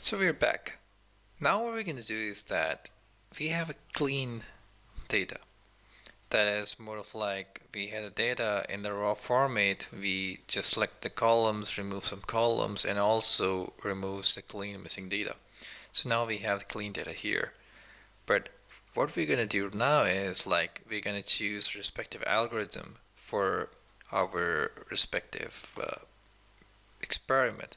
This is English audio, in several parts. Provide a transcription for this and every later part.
So we're back. Now what we're going to do is that we have a clean data. That is more of like we had the data in the raw format. We just select the columns, remove some columns, and also removes the clean missing data. So now we have the clean data here. But what we're going to do now is like we're going to choose respective algorithm for our respective experiment.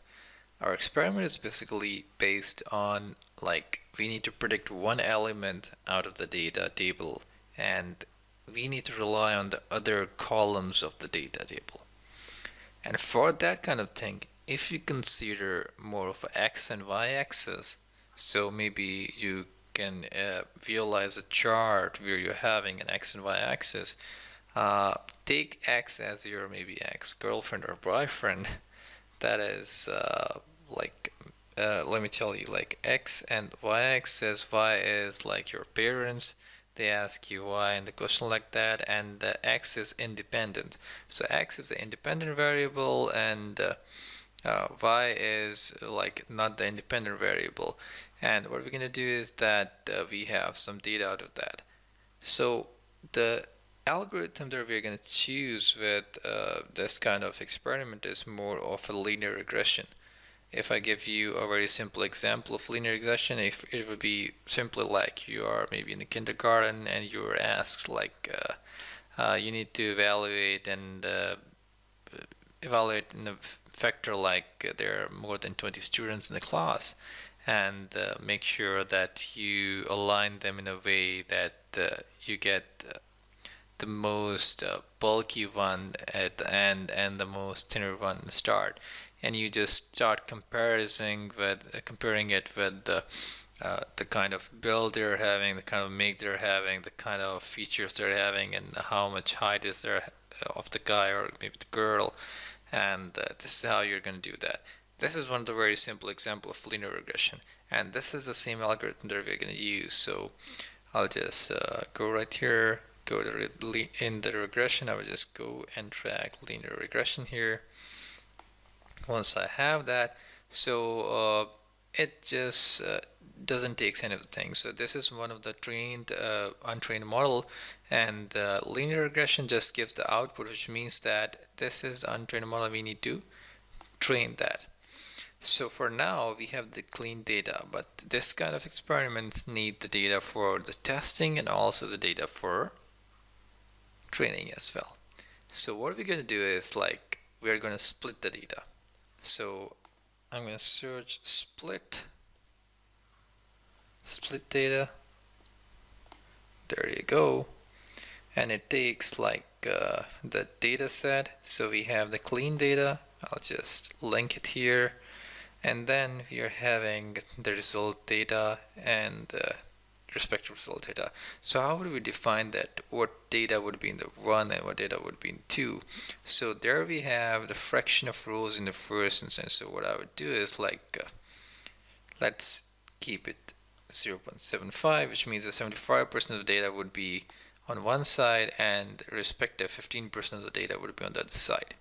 Our experiment is basically based on like we need to predict one element out of the data table, and we need to rely on the other columns of the data table. And for that kind of thing, if you consider more of an x and y axis, so maybe you can visualize a chart where you're having an x and y axis. Take x as your maybe ex-girlfriend or boyfriend. That is let me tell you, like x and y axis, y is like your parents. They ask you why and the question like that, and x is independent. So x is the independent variable, and y is like not the independent variable. And what we're gonna do is that we have some data out of that. So the algorithm that we're going to choose with this kind of experiment is more of a linear regression. If I give you a very simple example of linear regression, if it would be simply like you are maybe in the kindergarten and you're asked like you need to evaluate in a factor like there are more than 20 students in the class, and make sure that you align them in a way that you get the most bulky one at the end and the most thinner one at the start, and you just start comparing it with the kind of build they're having, the kind of make they're having, the kind of features they're having, and how much height is there of the guy or maybe the girl, and this is how you're going to do that. This is one of the very simple example of linear regression, and this is the same algorithm that we're going to use. So I'll just go right here, go to in the regression. I will just go and drag linear regression here. Once I have that, so it just doesn't take any of the things. So this is one of the trained untrained model, and linear regression just gives the output, which means that this is the untrained model. We need to train that. So for now we have the clean data, but this kind of experiments need the data for the testing and also the data for training as well. So what we're going to do is like we're going to split the data. So I'm going to search split data. There you go. And it takes like the data set. So we have the clean data. I'll just link it here. And then we are having the result data and respective result data. So how would we define that? What data would be in the 1 and what data would be in 2? So there we have the fraction of rows in the first instance. So what I would do is like let's keep it 0.75, which means that 75% of the data would be on one side and respective 15% of the data would be on the other side.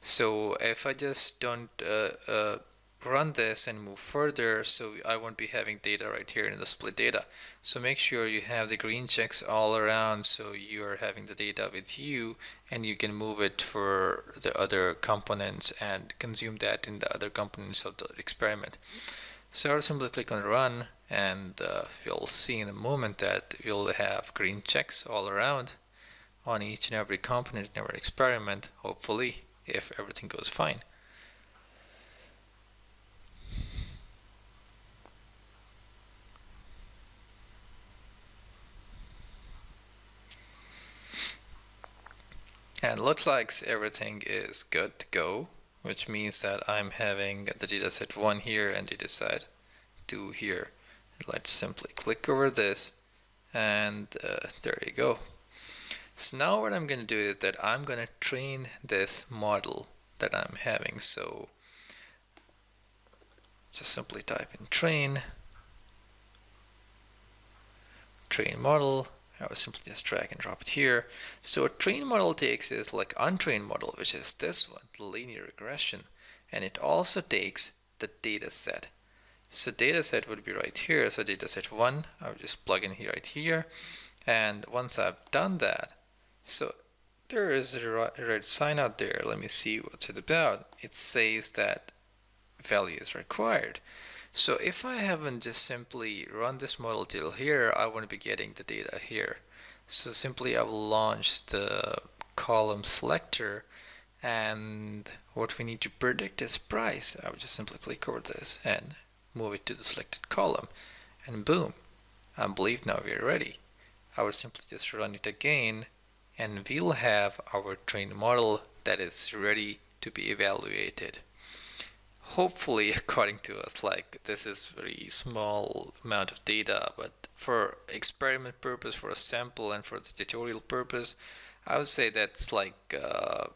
So if I just don't run this and move further, so I won't be having data right here in the split data. So make sure you have the green checks all around, so you are having the data with you and you can move it for the other components and consume that in the other components of the experiment. So I'll simply click on run, and you'll see in a moment that you'll have green checks all around on each and every component in our experiment, hopefully, if everything goes fine. And looks like everything is good to go, which means that I'm having the dataset 1 here and dataset 2 here. Let's simply click over this, and there you go. So now what I'm going to do is that I'm going to train this model that I'm having. So just simply type in train model. I will simply just drag and drop it here. So a train model takes is like untrained model, which is this one, the linear regression, and it also takes the data set. So data set would be right here. So data set 1, I would just plug in here right here. And once I've done that, so there is a red sign out there. Let me see what's it about. It says that value is required. So if I haven't just simply run this model till here, I won't be getting the data here. So simply I will launch the column selector, and what we need to predict is price. I would just simply click over this and move it to the selected column, and boom, I believe now we're ready. I would simply just run it again, and we'll have our trained model that is ready to be evaluated. Hopefully, according to us, like this is very small amount of data, but for experiment purpose, for a sample, and for the tutorial purpose, I would say that's like a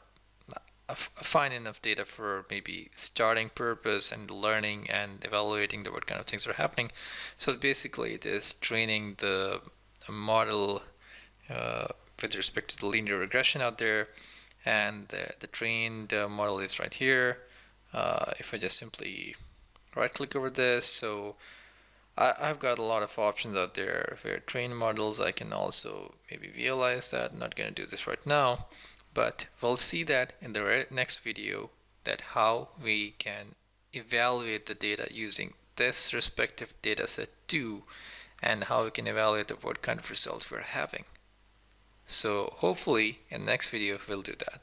fine enough data for maybe starting purpose and learning and evaluating what kind of things are happening. So basically, it is training the model with respect to the linear regression out there, and the trained model is right here. If I just simply right click over this, so I've got a lot of options out there for trained models. I can also maybe visualize that. I'm not going to do this right now, but we'll see that in the next video, that how we can evaluate the data using this respective data set 2, and how we can evaluate what kind of results we're having. So hopefully in the next video we'll do that.